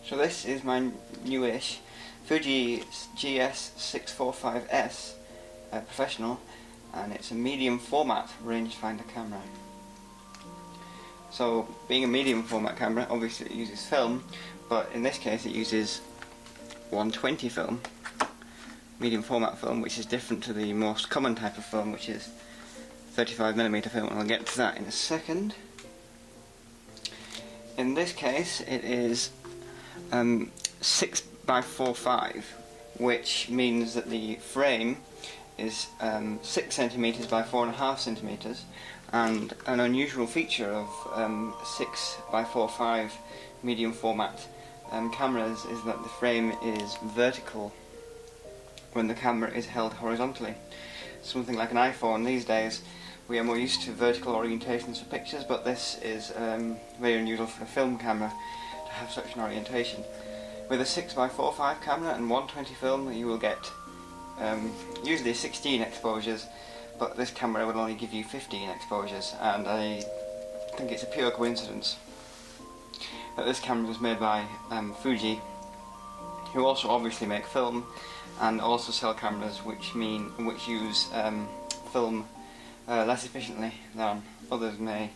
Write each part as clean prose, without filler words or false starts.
So this is my newish Fuji GS645S Professional, and it's a medium format rangefinder camera. So being a medium format camera, obviously it uses film, but in this case it uses 120 film, medium format film, which is different to the most common type of film, which is 35mm film, and I'll get to that in a second. In this case it is 6x45, which means that the frame is 6 centimeters by 4.5 centimeters, and an unusual feature of 6x45 medium format cameras is that the frame is vertical when the camera is held horizontally. Something like an iPhone these days, we are more used to vertical orientations for pictures, but this is very unusual for a film camera to have such an orientation. With a 6x45 camera and 120 film, you will get usually 16 exposures, but this camera will only give you 15 exposures, and I think it's a pure coincidence that this camera was made by Fuji, who also obviously make film and also sell cameras which use film less efficiently than others may.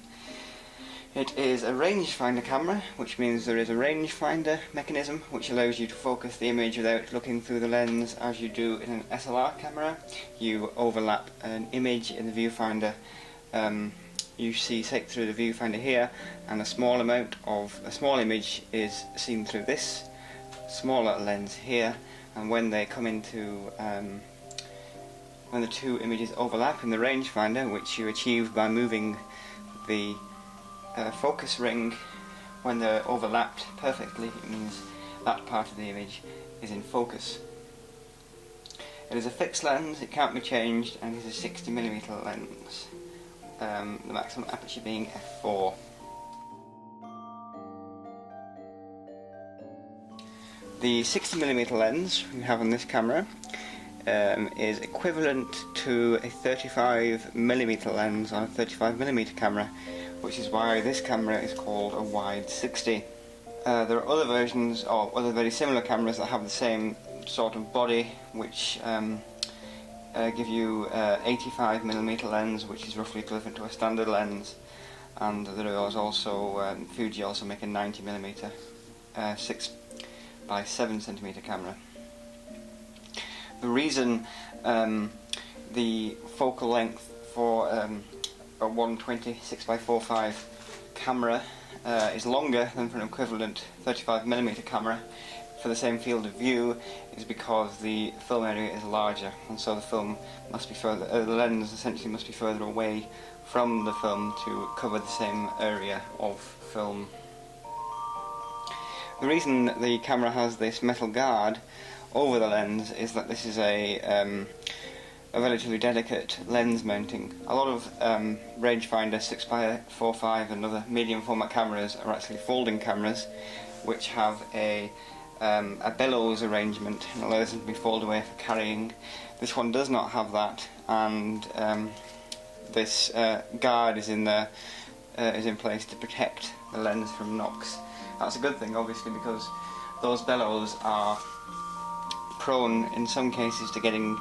It is a rangefinder camera, which means there is a rangefinder mechanism which allows you to focus the image without looking through the lens as you do in an SLR camera. You overlap an image in the viewfinder, you see sight through the viewfinder here, and a small image is seen through this smaller lens here, and when they come into when the two images overlap in the rangefinder, which you achieve by moving the focus ring, when they're overlapped perfectly, it means that part of the image is in focus. It is a fixed lens, it can't be changed, and it is a 60mm lens, the maximum aperture being f4. The 60mm lens we have on this camera is equivalent to a 35mm lens on a 35mm camera, which is why this camera is called a wide 60. There are other versions or other very similar cameras that have the same sort of body, which give you 85mm lens, which is roughly equivalent to a standard lens, and there is also Fuji also make a 90mm 6x7cm camera. The reason the focal length for a 120 6x45 camera is longer than for an equivalent 35mm camera for the same field of view is because the film area is larger, and so the film must be further, the lens essentially must be further away from the film to cover the same area of film. The reason the camera has this metal guard over the lens is that this is a relatively delicate lens mounting. A lot of rangefinder 6x45 and other medium format cameras are actually folding cameras which have a bellows arrangement and allows them to be folded away for carrying. This one does not have that, and this guard is in place to protect the lens from knocks. That's a good thing, obviously, because those bellows are prone in some cases to getting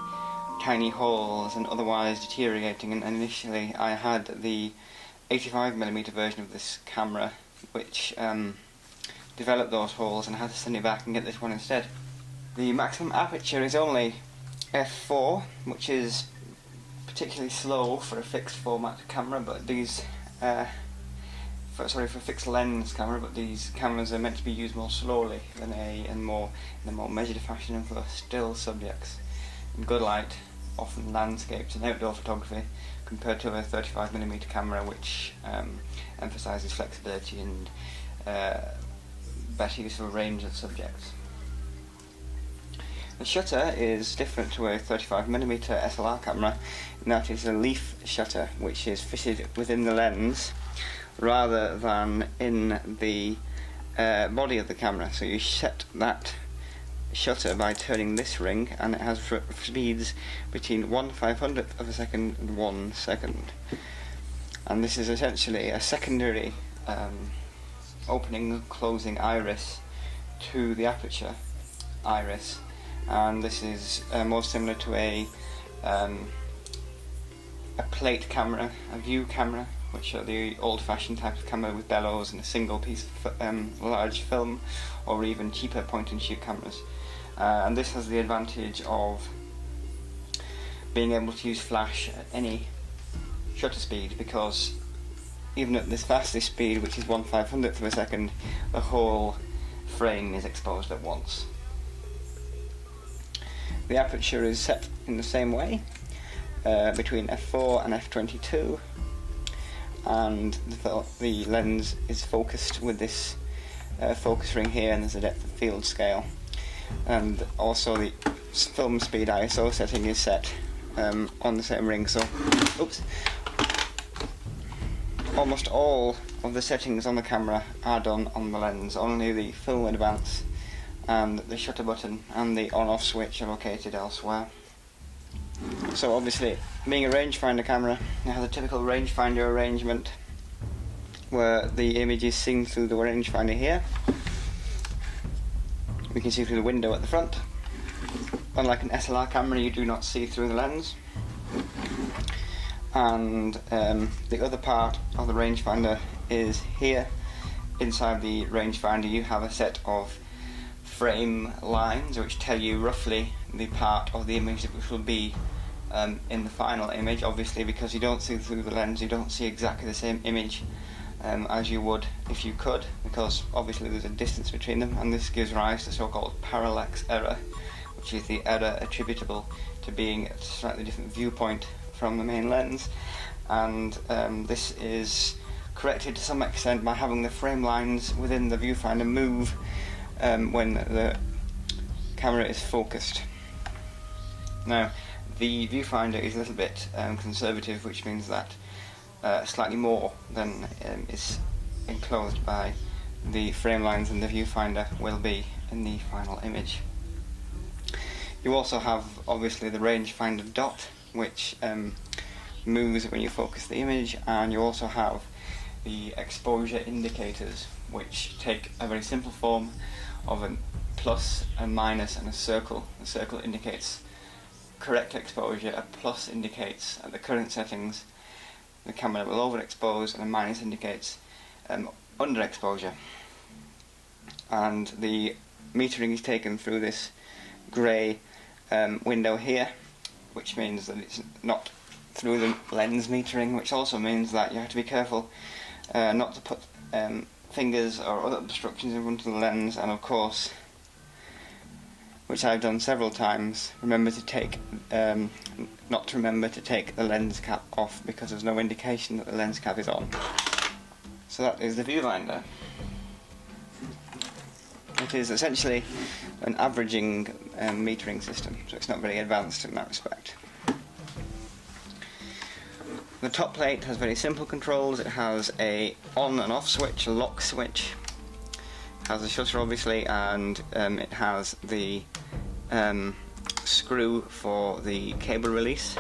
tiny holes and otherwise deteriorating, and initially I had the 85mm version of this camera which developed those holes, and I had to send it back and get this one instead. The maximum aperture is only f4, which is particularly slow for a fixed format camera, but these for a fixed lens camera, but these cameras are meant to be used more slowly than in a more measured fashion and for still subjects in good light, often landscapes and outdoor photography, compared to a 35mm camera which emphasises flexibility and better use of a range of subjects. The shutter is different to a 35mm SLR camera in that it's a leaf shutter which is fitted within the lens rather than in the body of the camera. So you set that shutter by turning this ring, and it has speeds between 1/500th of a second and 1 second. And this is essentially a secondary opening and closing iris to the aperture iris, and this is more similar to a plate camera, a view camera, which are the old-fashioned type of camera with bellows and a single piece of large film, or even cheaper point-and-shoot cameras. And this has the advantage of being able to use flash at any shutter speed, because even at this fastest speed, which is 1/500th of a second, the whole frame is exposed at once. The aperture is set in the same way, between f4 and f22, and the lens is focused with this focus ring here, and there's a depth of field scale, and also the film speed ISO setting is set on the same ring. So, oops. Almost all of the settings on the camera are done on the lens. Only the film advance and the shutter button and the on-off switch are located elsewhere. So obviously, being a rangefinder camera, it has a typical rangefinder arrangement where the image is seen through the rangefinder here. We can see through the window at the front. Unlike an SLR camera, you do not see through the lens. And the other part of the rangefinder is here. Inside the rangefinder you have a set of frame lines which tell you roughly the part of the image which will be in the final image. Obviously, because you don't see through the lens, you don't see exactly the same image as you would if you could, because obviously there's a distance between them, and this gives rise to so-called parallax error, which is the error attributable to being at a slightly different viewpoint from the main lens. And this is corrected to some extent by having the frame lines within the viewfinder move when the camera is focused. Now, the viewfinder is a little bit conservative, which means that slightly more than is enclosed by the frame lines in the viewfinder will be in the final image. You also have obviously the rangefinder dot, which moves when you focus the image, and you also have the exposure indicators, which take a very simple form of a plus, a minus, and a circle. The circle indicates correct exposure, a plus indicates at the current settings the camera will overexpose, and a minus indicates underexposure. And the metering is taken through this grey window here, which means that it's not through the lens metering, which also means that you have to be careful not to put fingers or other obstructions in front of the lens, and of course, which I've done several times, not to remember to take the lens cap off, because there's no indication that the lens cap is on. So that is the viewfinder. It is essentially an averaging metering system, so it's not very advanced in that respect. The top plate has very simple controls. It has a on and off switch, a lock switch. It has a shutter obviously, and it has the screw for the cable release.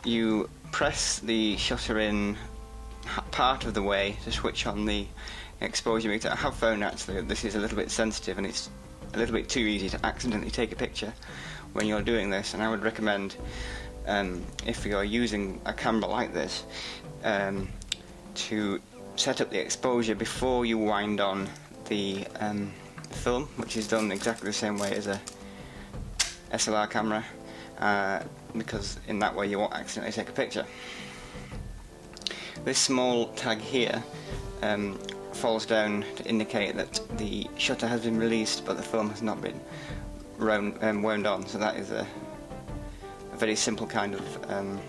You press the shutter in part of the way to switch on the exposure meter. I have found actually that this is a little bit sensitive, and it's a little bit too easy to accidentally take a picture when you're doing this, and I would recommend, if you're using a camera like this, to set up the exposure before you wind on the film, which is done exactly the same way as a SLR camera, because in that way you won't accidentally take a picture. This small tag here falls down to indicate that the shutter has been released but the film has not been wound on, so that is a very simple kind of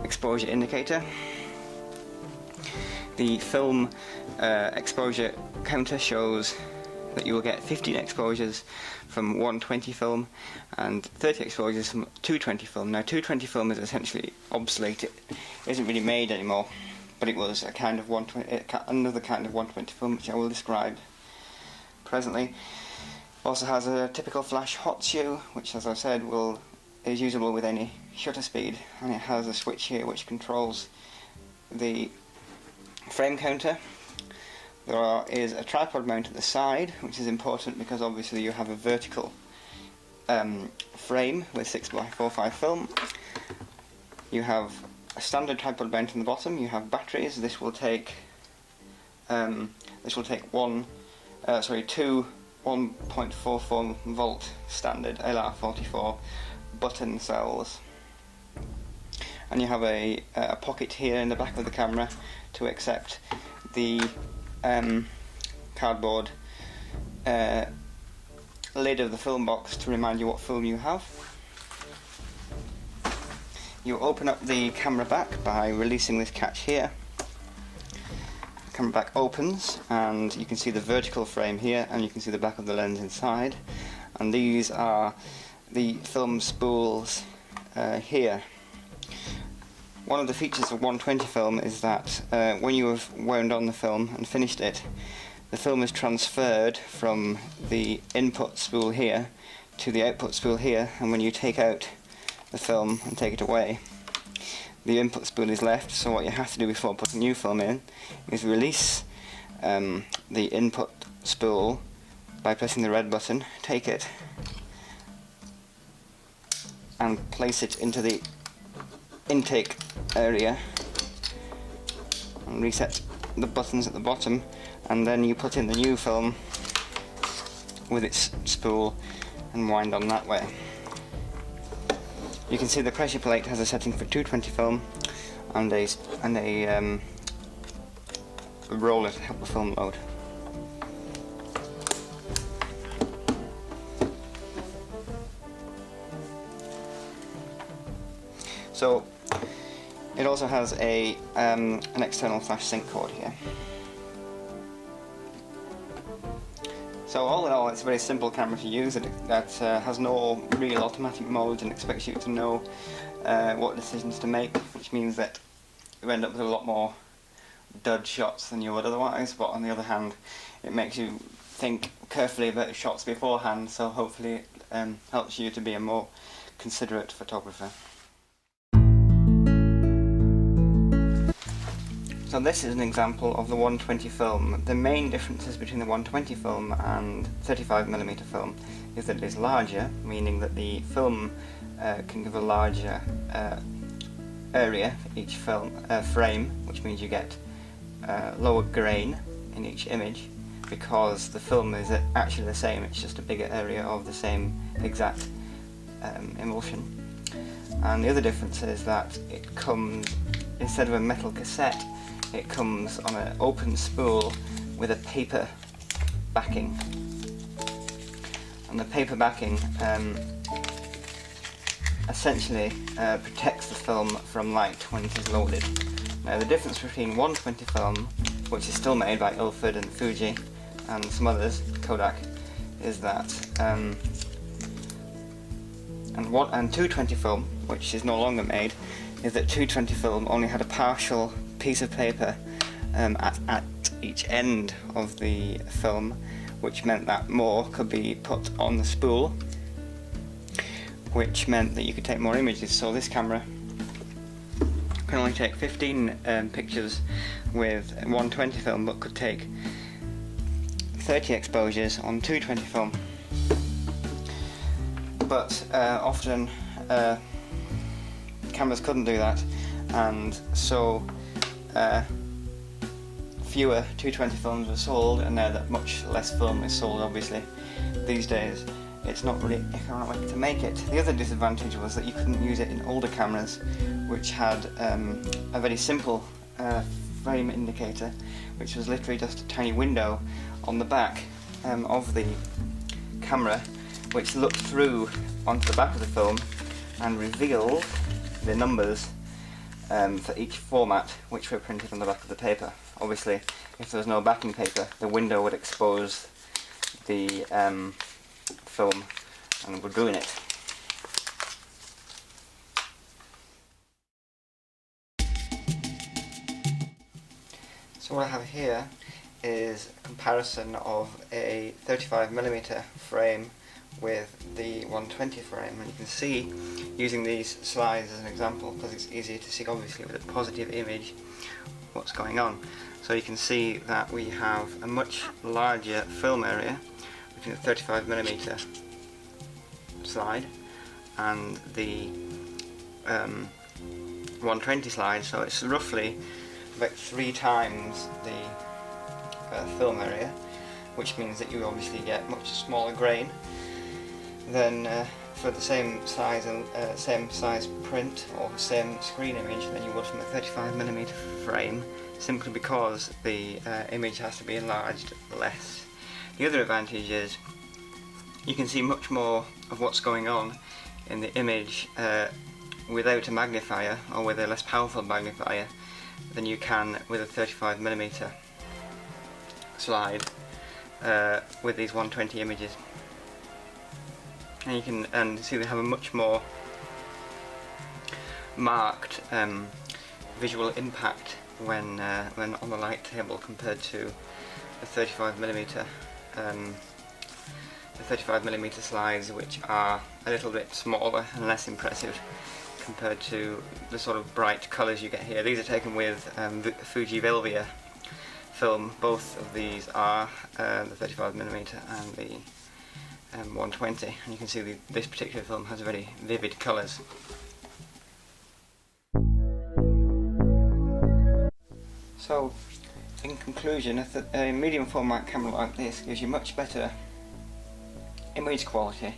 exposure indicator. The film exposure counter shows that you will get 15 exposures from 120 film and 30 exposures from 220 film. Now 220 film is essentially obsolete, it isn't really made anymore, but it was a kind of 120, another kind of 120 film, which I will describe presently. Also has a typical flash hot shoe, which, as I said, is usable with any shutter speed, and it has a switch here which controls the frame counter, is a tripod mount at the side, which is important because obviously you have a vertical frame with 6x45 film. You have a standard tripod mount on the bottom. You have batteries. This will take two 1.44 volt standard LR44 button cells, and you have a pocket here in the back of the camera to accept the cardboard lid of the film box to remind you what film you have. You open up the camera back by releasing this catch here. The camera back opens and you can see the vertical frame here, and you can see the back of the lens inside, and these are the film spools here. One of the features of 120 film is that when you have wound on the film and finished it, the film is transferred from the input spool here to the output spool here, and when you take out the film and take it away, the input spool is left. So what you have to do before putting new film in is release the input spool by pressing the red button, take it and place it into the intake area and reset the buttons at the bottom, and then you put in the new film with its spool and wind on that way. You can see the pressure plate has a setting for 220 film and a roller to help the film load. So it also has an external flash sync cord here. So all in all, it's a very simple camera to use that has no real automatic mode and expects you to know what decisions to make, which means that you end up with a lot more dud shots than you would otherwise, but on the other hand it makes you think carefully about the shots beforehand, so hopefully it helps you to be a more considerate photographer. So this is an example of the 120 film. The main differences between the 120 film and 35mm film is that it is larger, meaning that the film can give a larger area for each film frame, which means you get lower grain in each image because the film is actually the same, it's just a bigger area of the same exact emulsion. And the other difference is that it comes, instead of a metal cassette, it comes on an open spool with a paper backing, and the paper backing essentially protects the film from light when it is loaded. Now the difference between 120 film, which is still made by Ilford and Fuji and some others, Kodak, is that and 220 film, which is no longer made, is that 220 film only had a partial piece of paper at each end of the film, which meant that more could be put on the spool, which meant that you could take more images. So this camera can only take 15 pictures with 120 film, but could take 30 exposures on 220 film. But often cameras couldn't do that, and so fewer 220 films were sold, and now that much less film is sold, obviously, these days, it's not really economic to make it. The other disadvantage was that you couldn't use it in older cameras, which had a very simple frame indicator, which was literally just a tiny window on the back of the camera, which looked through onto the back of the film and revealed the numbers for each format, which were printed on the back of the paper. Obviously, if there was no backing paper, the window would expose the film and would ruin it. So what I have here is a comparison of a 35mm frame with the 120 frame, and you can see, using these slides as an example, because it's easier to see obviously with a positive image what's going on. So you can see that we have a much larger film area between the 35mm slide and the 120 slide, so it's roughly about 3 times the film area, which means that you obviously get much smaller grain than for the same size print or same screen image than you would from a 35mm frame, simply because the image has to be enlarged less. The other advantage is you can see much more of what's going on in the image without a magnifier, or with a less powerful magnifier, than you can with a 35mm slide with these 120 images. And you can see they have a much more marked visual impact when on the light table compared to the 35mm slides, which are a little bit smaller and less impressive compared to the sort of bright colours you get here. These are taken with Fuji Velvia film. Both of these are the 35mm and the 120, and you can see this particular film has very vivid colours. So, in conclusion, a medium format camera like this gives you much better image quality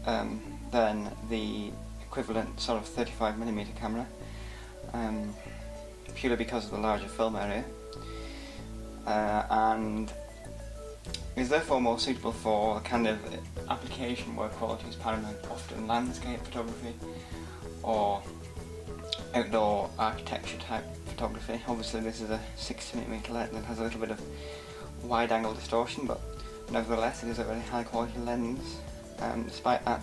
than the equivalent sort of 35mm camera, purely because of the larger film area, and is therefore more suitable for the kind of application where quality is paramount, often landscape photography or outdoor architecture type photography. Obviously this is a 60mm lens that has a little bit of wide angle distortion, but nevertheless it is a very high quality lens despite that.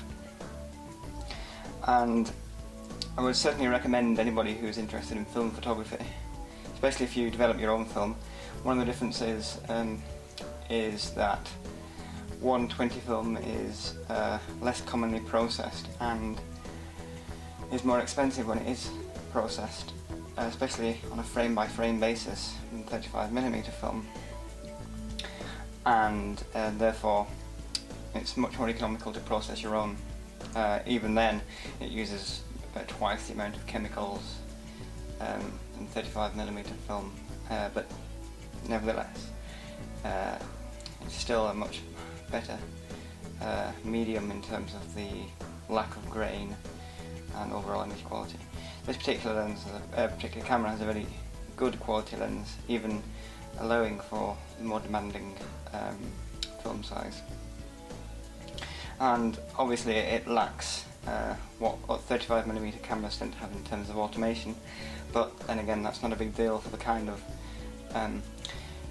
And I would certainly recommend anybody who is interested in film photography, especially if you develop your own film. One of the differences is that 120 film is less commonly processed and is more expensive when it is processed, especially on a frame by frame basis than 35mm film, and therefore it's much more economical to process your own. Even then it uses about twice the amount of chemicals than 35mm film, but nevertheless it's still a much better medium in terms of the lack of grain and overall image quality. This particular particular camera has a very good quality lens, even allowing for the more demanding film size. And obviously it lacks what 35mm cameras tend to have in terms of automation, but then again that's not a big deal for the kind of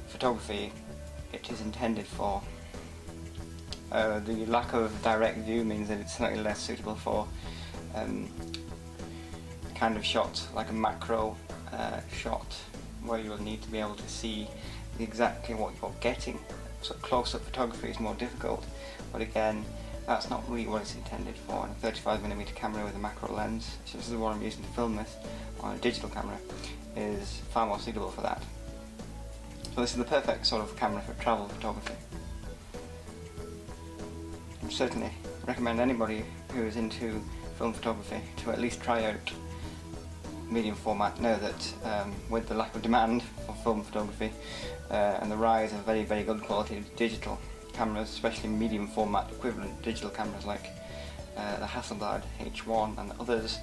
photography it is intended for. The lack of direct view means that it's slightly less suitable for kind of shots like a macro shot, where you'll need to be able to see exactly what you're getting. So close-up photography is more difficult, but again that's not really what it's intended for. And a 35mm camera with a macro lens, such as the one I'm using to film this on a digital camera, is far more suitable for that. So this is the perfect sort of camera for travel photography. I certainly recommend anybody who is into film photography to at least try out medium format, now that with the lack of demand for film photography and the rise of very, very good quality digital cameras, especially medium format equivalent digital cameras like the Hasselblad H1 and others,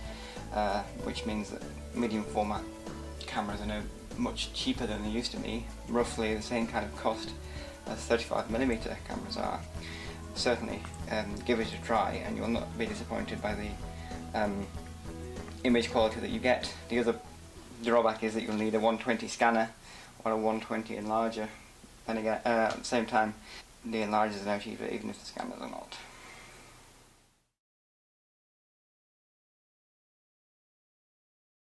which means that medium format cameras are now much cheaper than they used to be, roughly the same kind of cost as 35mm cameras are. Certainly give it a try and you'll not be disappointed by the image quality that you get. The other drawback is that you'll need a 120 scanner or a 120 enlarger, and again at the same time the enlargers are now cheaper even if the scanners are not.